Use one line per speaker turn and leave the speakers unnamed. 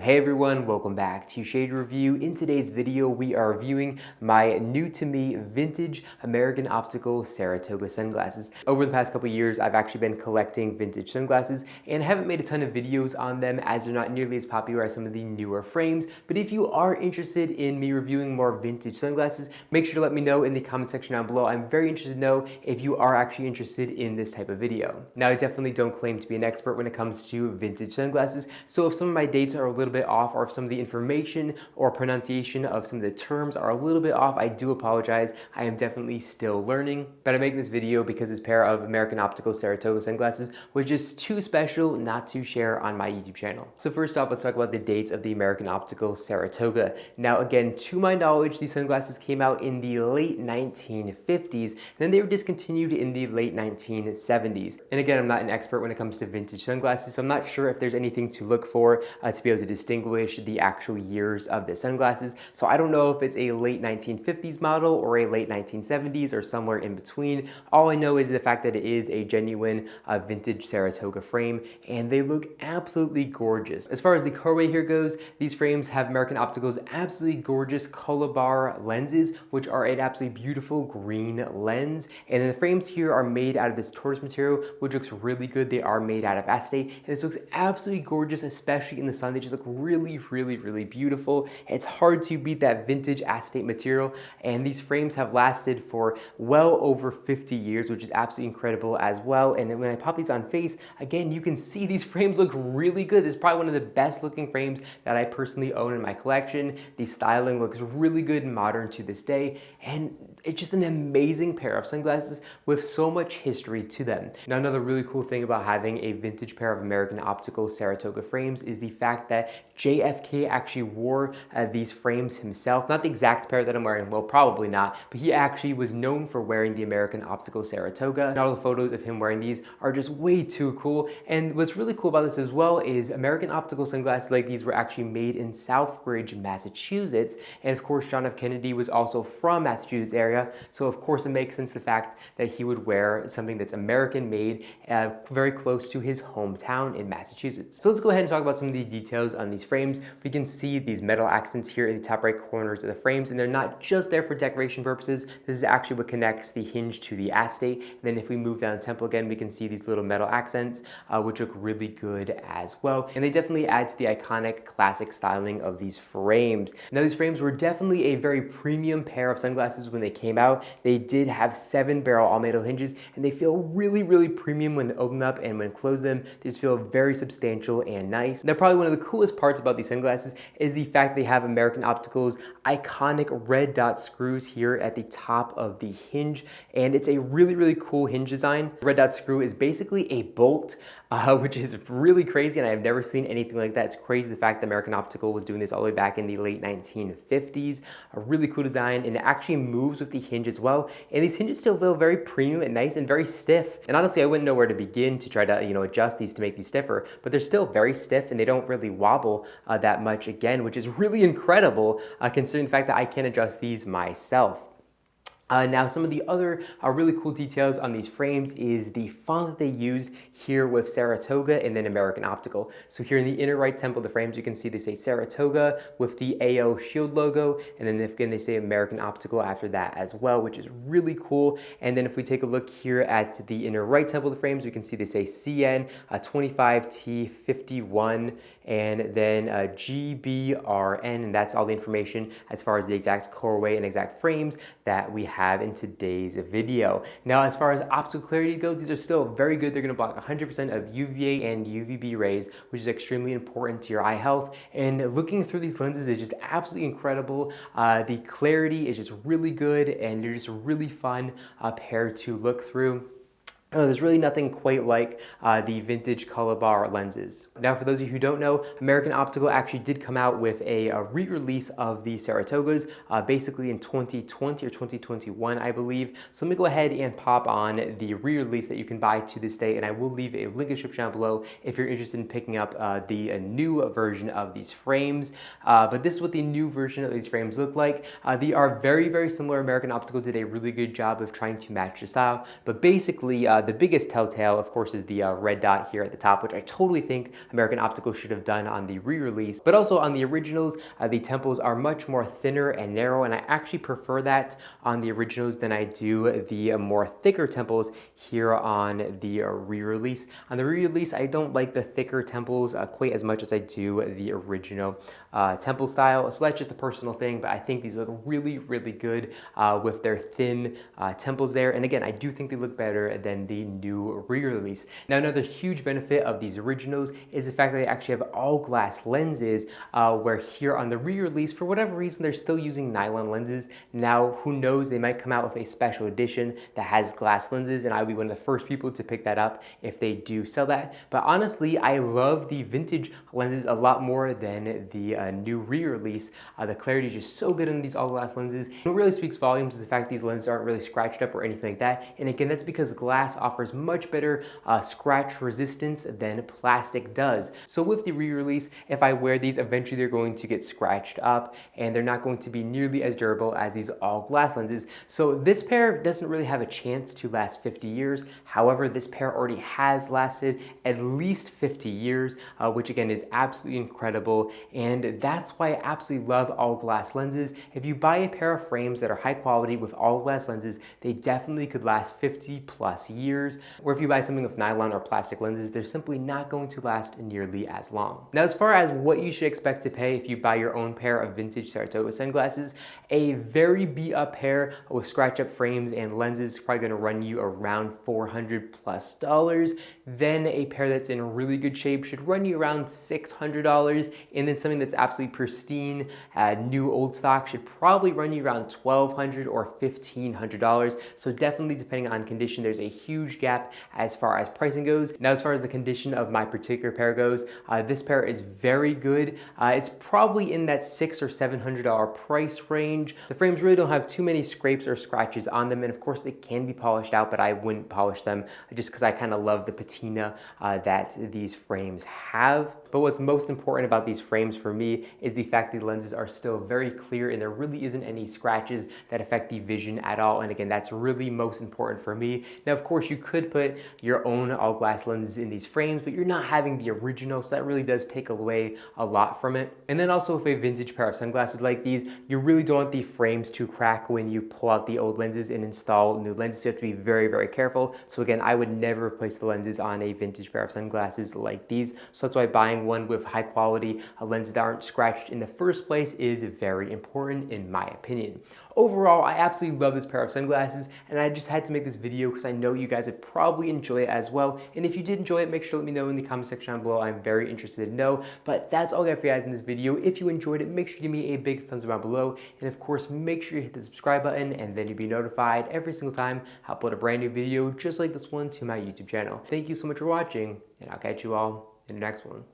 Hey everyone, welcome back to Shade Review. In today's video, we are reviewing my new to me vintage American Optical Saratoga sunglasses. Over the past couple years, I've actually been collecting vintage sunglasses and haven't made a ton of videos on them as they're not nearly as popular as some of the newer frames. But if you are interested in me reviewing more vintage sunglasses, make sure to let me know in the comment section down below. I'm very interested to know if you are actually interested in this type of video. Now, I definitely don't claim to be an expert when it comes to vintage sunglasses, so if some of my dates are a little bit off, or if some of the information or pronunciation of some of the terms are a little bit off, I do apologize. I am definitely still learning, but I make this video because this pair of American Optical Saratoga sunglasses was just too special not to share on my YouTube channel. So first off, let's talk about the dates of the American Optical Saratoga. Now again, to my knowledge, these sunglasses came out in the late 1950s, and then they were discontinued in the late 1970s. And again, I'm not an expert when it comes to vintage sunglasses, so I'm not sure if there's anything to look for to be able to distinguish the actual years of the sunglasses. So I don't know if it's a late 1950s model or a late 1970s or somewhere in between. All I know is the fact that it is a genuine vintage Saratoga frame, and they look absolutely gorgeous. As far as the colorway here goes, these frames have American Optical's absolutely gorgeous Calobar lenses, which are an absolutely beautiful green lens. And the frames here are made out of this tortoise material, which looks really good. They are made out of acetate, and this looks absolutely gorgeous, especially in the sun. They just look really beautiful. It's hard to beat that vintage acetate material, and these frames have lasted for well over 50 years, which is absolutely incredible as well. And when I pop these on face, again, you can see these frames look really good. This is probably one of the best looking frames that I personally own in my collection. The styling looks really good and modern to this day, and it's just an amazing pair of sunglasses with so much history to them. Now, another really cool thing about having a vintage pair of American Optical Saratoga frames is the fact that JFK actually wore these frames himself. Not the exact pair that I'm wearing, well, probably not, but he actually was known for wearing the American Optical Saratoga. And all the photos of him wearing these are just way too cool. And what's really cool about this as well is American Optical sunglasses like these were actually made in Southbridge, Massachusetts. And of course, John F. Kennedy was also from Massachusetts area. So of course, it makes sense the fact that he would wear something that's American made, very close to his hometown in Massachusetts. So let's go ahead and talk about some of the details on these frames. We can see these metal accents here in the top right corners of the frames, and they're not just there for decoration purposes. This is actually what connects the hinge to the acetate. And then if we move down the temple again, we can see these little metal accents, which look really good as well. And they definitely add to the iconic classic styling of these frames. Now, these frames were definitely a very premium pair of sunglasses when they came out. They did have 7 barrel all metal hinges, and they feel really premium when opened up, and when closed them, they just feel very substantial and nice. Now, probably one of the coolest parts about these sunglasses is the fact they have American Optical's iconic red dot screws here at the top of the hinge, and it's a really cool hinge design. The red dot screw is basically a bolt, which is really crazy, and I've never seen anything like that. It's crazy the fact that American Optical was doing this all the way back in the late 1950s. A really cool design, and it actually moves with the hinge as well. And these hinges still feel very premium and nice and very stiff. And honestly, I wouldn't know where to begin to try to, adjust these to make these stiffer, but they're still very stiff and they don't really wobble that much again, which is really incredible considering the fact that I can adjust these myself. Now, some of the other really cool details on these frames is the font that they used here with Saratoga and then American Optical. So here in the inner right temple of the frames, you can see they say Saratoga with the AO shield logo, and then again they say American Optical after that as well, which is really cool. And then if we take a look here at the inner right temple of the frames, we can see they say CN 25T51 and then GBRN, and that's all the information as far as the exact colorway and exact frames that we have in today's video. Now, as far as optical clarity goes, these are still very good. They're going to block 100% of UVA and UVB rays, which is extremely important to your eye health. And looking through these lenses is just absolutely incredible. The clarity is just really good, and they're just a really fun pair to look through. There's really nothing quite like the vintage Calobar lenses. Now, for those of you who don't know, American Optical actually did come out with a re-release of the Saratogas basically in 2020 or 2021, I believe. So let me go ahead and pop on the re-release that you can buy to this day, and I will leave a link in the description down below if you're interested in picking up the new version of these frames. But this is what the new version of these frames look like. They are very similar. American Optical did a really good job of trying to match the style, but basically The biggest telltale, of course, is the red dot here at the top, which I totally think American Optical should have done on the re-release. But also on the originals, the temples are much more thinner and narrow, and I actually prefer that on the originals than I do the more thicker temples here on the re-release. On the re-release, I don't like the thicker temples quite as much as I do the original temple style. So that's just a personal thing, but I think these look really, really good with their thin temples there. And again, I do think they look better than the new re-release. Now, another huge benefit of these originals is the fact that they actually have all glass lenses, where here on the re-release, for whatever reason, they're still using nylon lenses. Now, who knows, they might come out with a special edition that has glass lenses, and I'll be one of the first people to pick that up if they do sell that. But honestly, I love the vintage lenses a lot more than the new re-release. The clarity is just so good on these all glass lenses. What really speaks volumes is the fact these lenses aren't really scratched up or anything like that. And again, that's because glass offers much better scratch resistance than plastic does. So with the re-release, if I wear these, eventually they're going to get scratched up and they're not going to be nearly as durable as these all glass lenses. So this pair doesn't really have a chance to last 50 years. However, this pair already has lasted at least 50 years, which again is absolutely incredible. And that's why I absolutely love all glass lenses. If you buy a pair of frames that are high quality with all glass lenses, they definitely could last 50 plus years. Or if you buy something with nylon or plastic lenses, they're simply not going to last nearly as long. Now, as far as what you should expect to pay if you buy your own pair of vintage Saratoga sunglasses, a very beat up pair with scratch up frames and lenses is probably going to run you around $400 plus. Then a pair that's in really good shape should run you around $600, and then something that's absolutely pristine, new old stock, should probably run you around $1,200 or $1,500. So definitely, depending on condition, there's a huge gap as far as pricing goes. Now, as far as the condition of my particular pair goes, this pair is very good. It's probably in that $600 or $700 price range. The frames really don't have too many scrapes or scratches on them, and of course they can be polished out, but I wouldn't polish them just because I kind of love the patina that these frames have. But what's most important about these frames for me is the fact that the lenses are still very clear and there really isn't any scratches that affect the vision at all. And again, that's really most important for me. Now, of course, you could put your own all glass lenses in these frames, but you're not having the original, so that really does take away a lot from it. And then also with a vintage pair of sunglasses like these, you really don't want the frames to crack when you pull out the old lenses and install new lenses. So you have to be very, very careful. So again, I would never replace the lenses on a vintage pair of sunglasses like these. So that's why buying one with high quality lenses that aren't scratched in the first place is very important in my opinion. Overall, I absolutely love this pair of sunglasses, and I just had to make this video because I know you guys would probably enjoy it as well. And if you did enjoy it, make sure to let me know in the comment section down below. I'm very interested to know. But that's all I got for you guys in this video. If you enjoyed it, make sure to give me a big thumbs up down below. And of course, make sure you hit the subscribe button, and then you'll be notified every single time I upload a brand new video just like this one to my YouTube channel. Thank you so much for watching, and I'll catch you all in the next one.